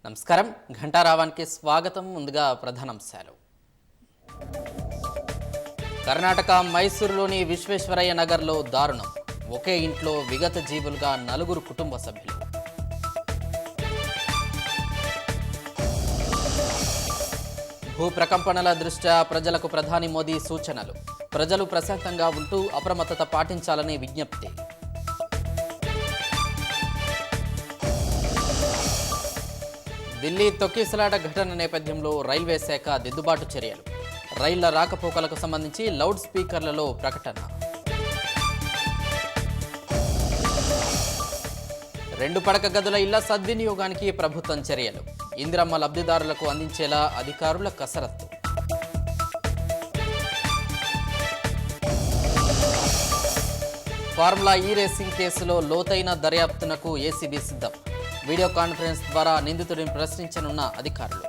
నమస్కారం ఘంటారావానికి స్వాగతం. ముందుగా ప్రధానాంశాలు. కర్ణాటక మైసూరులోని విశ్వేశ్వరయ్య నగర్లో దారుణం. ఒకే ఇంట్లో విగత జీవులుగా 4 కుటుంబ సభ్యులు. భూ ప్రకంపనల దృష్ట్యా ప్రజలకు ప్రధాని మోదీ సూచనలు. ప్రజలు ప్రశాంతంగా ఉంటూ అప్రమత్తత పాటించాలని విజ్ఞప్తి. ఢిల్లీ తొక్కిసలాట ఘటన నేపథ్యంలో రైల్వే శాఖ దిద్దుబాటు చర్యలు. రైళ్ల రాకపోకలకు సంబంధించి లౌడ్ స్పీకర్లలో ప్రకటన. 2 పడక గదుల ఇళ్ల సద్వినియోగానికి ప్రభుత్వం చర్యలు. ఇందిరమ్మ లబ్ధిదారులకు అందించేలా అధికారుల కసరత్తు. ఫార్ములా ఈ రేసింగ్ కేసులో లోతైన దర్యాప్తునకు ఏసీబీ సిద్ధం. వీడియో కాన్ఫరెన్స్ ద్వారా నిందితుడిని ప్రశ్నించనున్న అధికారులు.